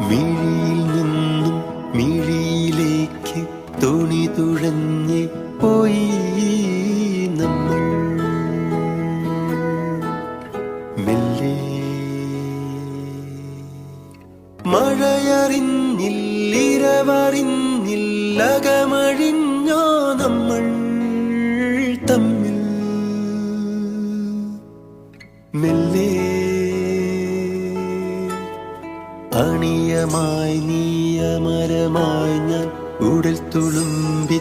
മിഴിയിൽ നിന്നും മിഴിയിലേക്ക് തുണി തുഴഞ്ഞ് പോയി നമ്മൾ മെല്ലെ. മഴയറിഞ്ഞില്ലിരവറിഞ്ഞില്ലകമഴിഞ്ഞോ നമ്മൾ തമ്മിൽ മെല്ലെ. അണിയമായി നീയമരമായി ഞാൻ ഉടൽ തുളുമ്പി